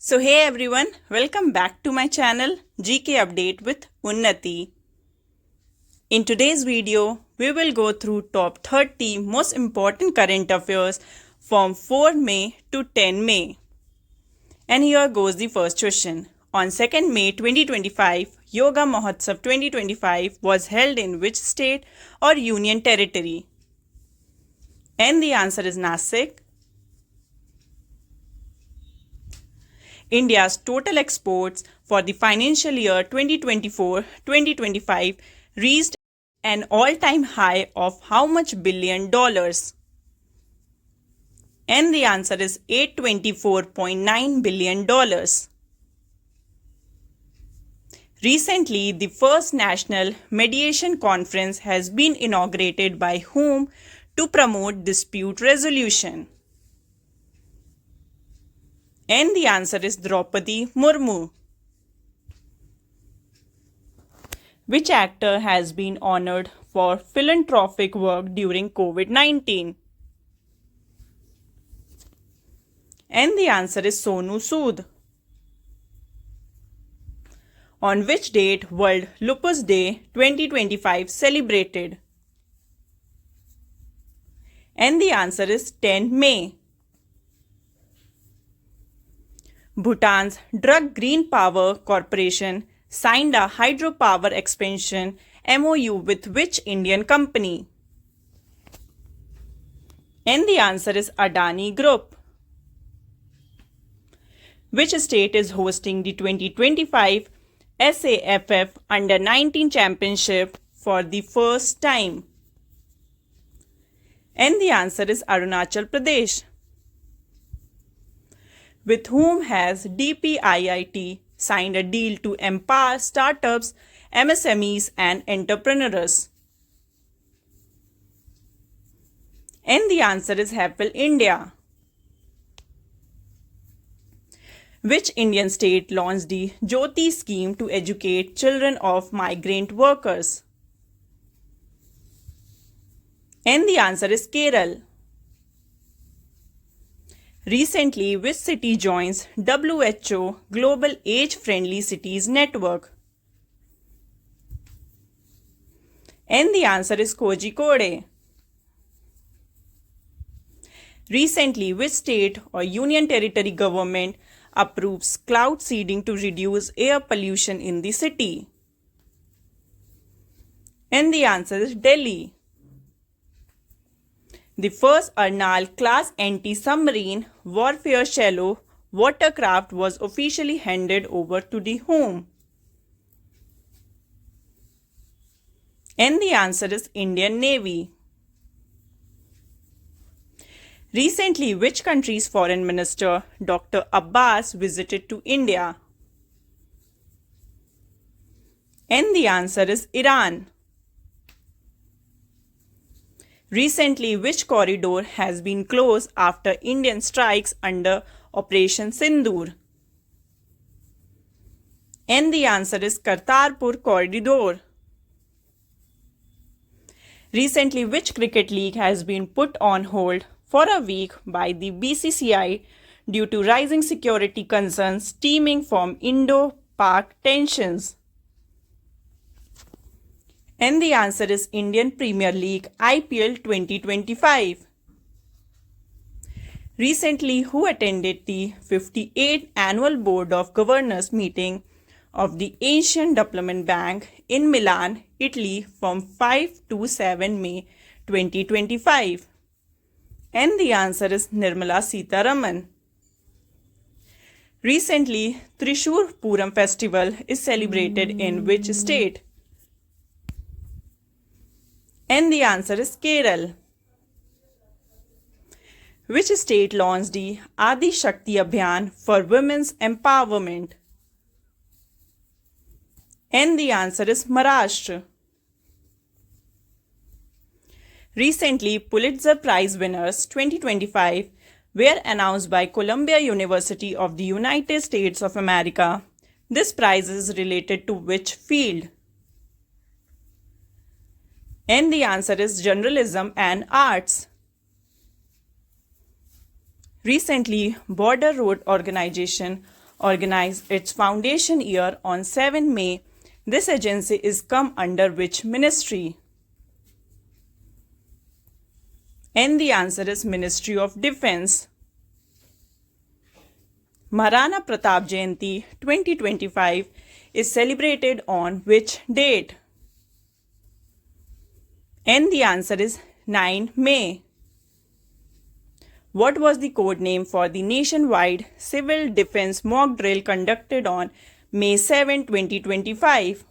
So hey everyone, welcome back to my channel GK Update with Unnati. In today's video, we will go through top 30 most important current affairs from 4 May to 10 May. And here goes the first question. On 2nd May 2025, Yoga Mahotsav 2025 was held in which state or union territory? And the answer is Nasik. India's total exports for the financial year 2024-2025 reached an all-time high of how much billion dollars? And the answer is $824.9 billion. Recently, the first National Mediation Conference has been inaugurated by whom to promote dispute resolution? And the answer is Draupadi Murmu. Which actor has been honored for philanthropic work during COVID-19? And the answer is Sonu Sood. On which date World Lupus Day 2025 celebrated? And the answer is 10 May. Bhutan's Druk Green Power Corporation signed a hydropower expansion MOU with which Indian company? And the answer is Adani Group. Which state is hosting the 2025 SAFF Under-19 Championship for the first time? And the answer is Arunachal Pradesh. With whom has DPIIT signed a deal to empower startups, MSMEs and entrepreneurs? And the answer is Happel India. Which Indian state launched the Jyoti scheme to educate children of migrant workers? And the answer is Kerala. Recently, which city joins WHO Global Age-Friendly Cities Network? And the answer is Kozhikode. Recently, which state or union territory government approves cloud seeding to reduce air pollution in the city? And the answer is Delhi. The first Arnal class anti-submarine warfare shallow watercraft was officially handed over to the whom? And the answer is Indian Navy. Recently, which country's foreign minister Dr. Abbas visited to India? And the answer is Iran. Recently, which corridor has been closed after Indian strikes under Operation Sindoor? And the answer is Kartarpur Corridor. Recently, which cricket league has been put on hold for a week by the BCCI due to rising security concerns stemming from Indo-Pak tensions? And the answer is Indian Premier League IPL 2025. Recently, who attended the 58th Annual Board of Governors meeting of the Asian Development Bank in Milan, Italy from 5 to 7 May 2025? And the answer is Nirmala Sitharaman. Recently, Trishur Puram festival is celebrated in which state? And the answer is Kerala. Which state launched the Adi Shakti Abhiyan for women's empowerment? And the answer is Maharashtra. Recently, Pulitzer Prize winners 2025 were announced by Columbia University of the United States of America. This prize is related to which field? And the answer is journalism and arts. Recently, Border Road Organization organized its foundation year on 7 May. This agency is come under which ministry? And the answer is Ministry of Defense. Maharana Pratap Jayanti 2025 is celebrated on which date? And the answer is 9 May. What was the code name for the nationwide civil defense mock drill conducted on May 7, 2025?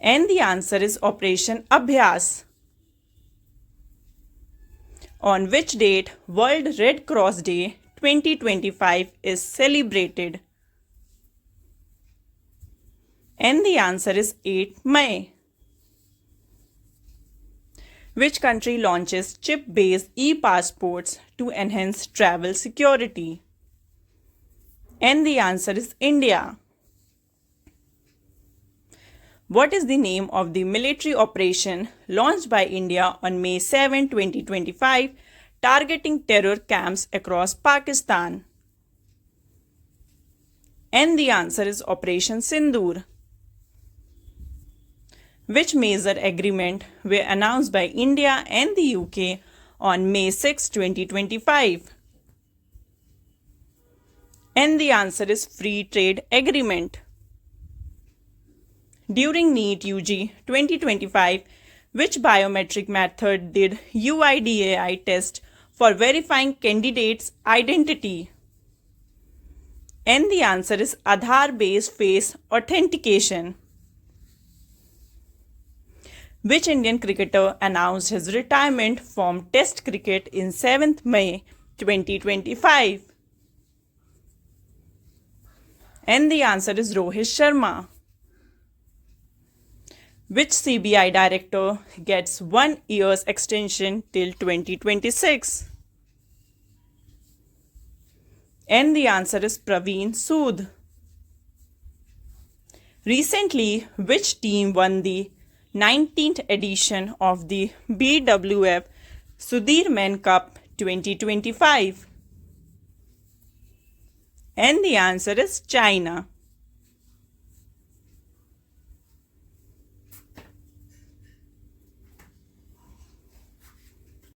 And the answer is Operation Abhyas. On which date World Red Cross Day 2025 is celebrated? And the answer is 8 May. Which country launches chip-based e-passports to enhance travel security? And the answer is India. What is the name of the military operation launched by India on May 7, 2025, targeting terror camps across Pakistan? And the answer is Operation Sindoor. Which major agreement were announced by India and the UK on May 6, 2025? And the answer is Free Trade Agreement. During NEET UG 2025, which biometric method did UIDAI test for verifying candidates' identity? And the answer is Aadhaar-based face authentication. Which Indian cricketer announced his retirement from Test cricket in 7th May 2025? And the answer is Rohit Sharma. Which CBI director gets 1 year's extension till 2026? And the answer is Praveen Sood. Recently, which team won the 19th edition of the BWF Sudhir Men Cup 2025? And the answer is China.